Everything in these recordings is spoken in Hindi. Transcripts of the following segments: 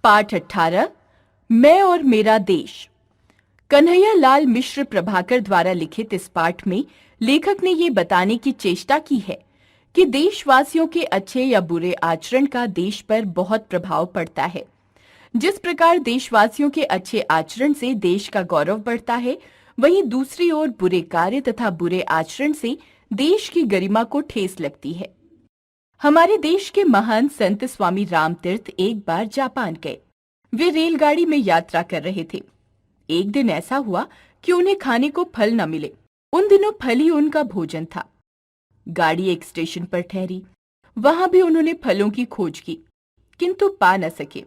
पाठ 18 मैं और मेरा देश। कन्हैया लाल मिश्र प्रभाकर द्वारा लिखित इस पाठ में लेखक ने ये बताने की चेष्टा की है कि देशवासियों के अच्छे या बुरे आचरण का देश पर बहुत प्रभाव पड़ता है। जिस प्रकार देशवासियों के अच्छे आचरण से देश का गौरव बढ़ता है, वहीं दूसरी ओर बुरे कार्य तथा बुरे आचरण से देश की गरिमा को ठेस लगती है। हमारे देश के महान संत स्वामी रामतीर्थ एक बार जापान गए। वे रेलगाड़ी में यात्रा कर रहे थे। एक दिन ऐसा हुआ कि उन्हें खाने को फल न मिले। उन दिनों फल ही उनका भोजन था। गाड़ी एक स्टेशन पर ठहरी। वहां भी उन्होंने फलों की खोज की, किंतु पा न सके।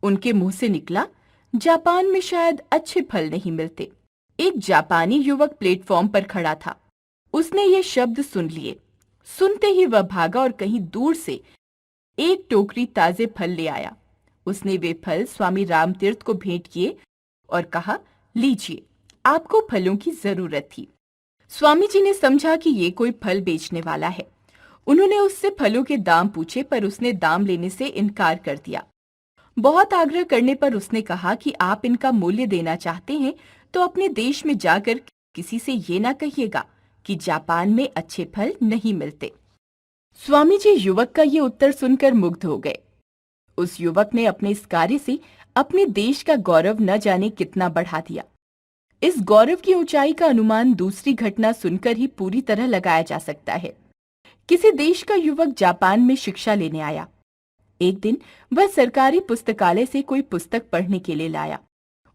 उनके मुंह से निकला, जापान में शायद अच्छे फल नहीं मिलते। एक जापानी युवक प्लेटफॉर्म पर खड़ा था। उसने ये शब्द सुन लिए। सुनते ही वह भागा और कहीं दूर से एक टोकरी ताजे फल ले आया। उसने वे फल स्वामी रामतीर्थ को भेंट किए और कहा, लीजिए, आपको फलों की जरूरत थी। स्वामी जी ने समझा कि ये कोई फल बेचने वाला है। उन्होंने उससे फलों के दाम पूछे, पर उसने दाम लेने से इनकार कर दिया। बहुत आग्रह करने पर उसने कहा कि आप इनका मूल्य देना चाहते हैं तो अपने देश में जाकर किसी से ये ना कहिएगा कि जापान में अच्छे फल नहीं मिलते। स्वामी जी युवक का ये उत्तर सुनकर मुग्ध हो गए। उस युवक ने अपने इस कार्य से अपने देश का गौरव न जाने कितना बढ़ा दिया। इस गौरव की ऊंचाई का अनुमान दूसरी घटना सुनकर ही पूरी तरह लगाया जा सकता है। किसी देश का युवक जापान में शिक्षा लेने आया। एक दिन वह सरकारी पुस्तकालय से कोई पुस्तक पढ़ने के लिए लाया।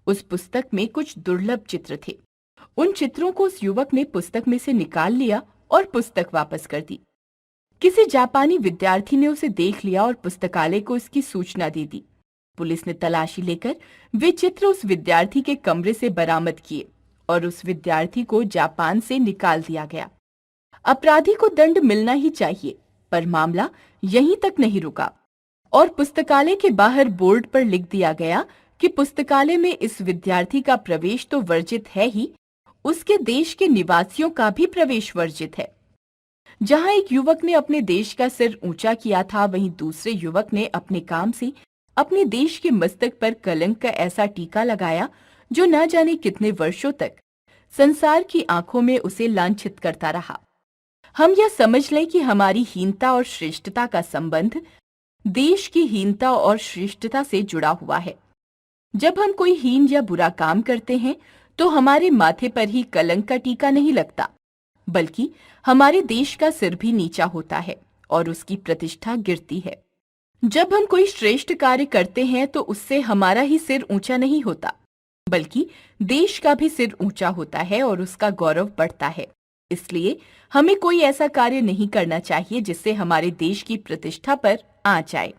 उस पुस्तक में कुछ दुर्लभ चित्र थे। उन चित्रों को उस युवक ने पुस्तक में से निकाल लिया और पुस्तक वापस कर दी। किसी जापानी विद्यार्थी ने उसे देख लिया और पुस्तकालय को इसकी सूचना दे दी। पुलिस ने तलाशी लेकर वे चित्र उस विद्यार्थी के कमरे से बरामद किए और उस विद्यार्थी को जापान से निकाल दिया गया। अपराधी को दंड मिलना ही चाहिए, पर मामला यहीं तक नहीं रुका और पुस्तकालय के बाहर बोर्ड पर लिख दिया गया कि पुस्तकालय में इस विद्यार्थी का प्रवेश तो वर्जित है ही, उसके देश के निवासियों का भी प्रवेश वर्जित है। जहां एक युवक ने अपने देश का सिर ऊंचा किया था, वहीं दूसरे युवक ने अपने काम से अपने देश के मस्तक पर कलंक का ऐसा टीका लगाया जो न जाने कितने वर्षों तक संसार की आंखों में उसे लांछित करता रहा। हम यह समझ लें कि हमारी हीनता और श्रेष्ठता का संबंध देश की हीनता और श्रेष्ठता से जुड़ा हुआ है। जब हम कोई हीन या बुरा काम करते हैं तो हमारे माथे पर ही कलंक का टीका नहीं लगता, बल्कि हमारे देश का सिर भी नीचा होता है और उसकी प्रतिष्ठा गिरती है। जब हम कोई श्रेष्ठ कार्य करते हैं तो उससे हमारा ही सिर ऊंचा नहीं होता, बल्कि देश का भी सिर ऊंचा होता है और उसका गौरव बढ़ता है। इसलिए हमें कोई ऐसा कार्य नहीं करना चाहिए जिससे हमारे देश की प्रतिष्ठा पर आंच जाए।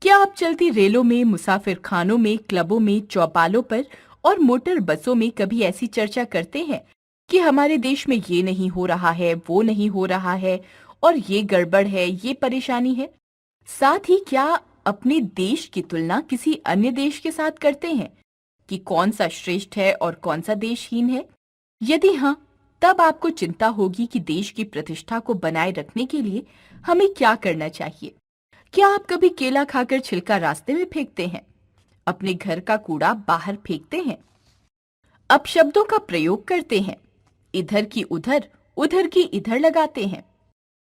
क्या आप चलती रेलों में, मुसाफिर खानों में, क्लबों में, चौपालों पर और मोटर बसों में कभी ऐसी चर्चा करते हैं कि हमारे देश में ये नहीं हो रहा है, वो नहीं हो रहा है और ये गड़बड़ है, ये परेशानी है? साथ ही क्या अपने देश की तुलना किसी अन्य देश के साथ करते हैं कि कौन सा श्रेष्ठ है और कौन सा देशहीन है? यदि हाँ, तब आपको चिंता होगी कि देश की प्रतिष्ठा को बनाए रखने के लिए हमें क्या करना चाहिए। क्या आप कभी केला खाकर छिलका रास्ते में फेंकते हैं? अपने घर का कूड़ा बाहर फेंकते हैं? अपशब्दों का प्रयोग करते हैं? इधर की उधर, उधर की इधर लगाते हैं?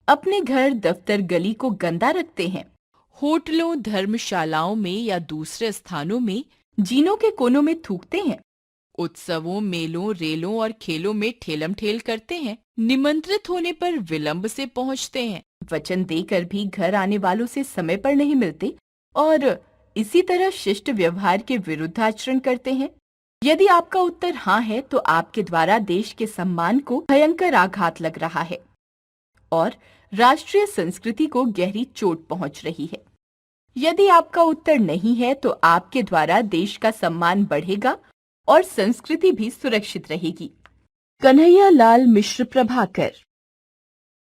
अपने घर, दफ्तर, गली को गंदा रखते हैं? होटलों, धर्मशालाओं में या दूसरे स्थानों में जीनों के कोनों में थूकते हैं? उत्सवों, मेलों, रेलों और खेलों में ठेलम ठेल करते हैं? निमंत्रित होने पर विलंब से पहुंचते हैं? वचन देकर भी घर आने वालों से समय पर नहीं मिलते और इसी तरह शिष्ट व्यवहार के विरुद्ध आचरण करते हैं? यदि आपका उत्तर हाँ है तो आपके द्वारा देश के सम्मान को भयंकर आघात लग रहा है और राष्ट्रीय संस्कृति को गहरी चोट पहुंच रही है। यदि आपका उत्तर नहीं है तो आपके द्वारा देश का सम्मान बढ़ेगा और संस्कृति भी सुरक्षित रहेगी। कन्हैया लाल मिश्र प्रभाकर।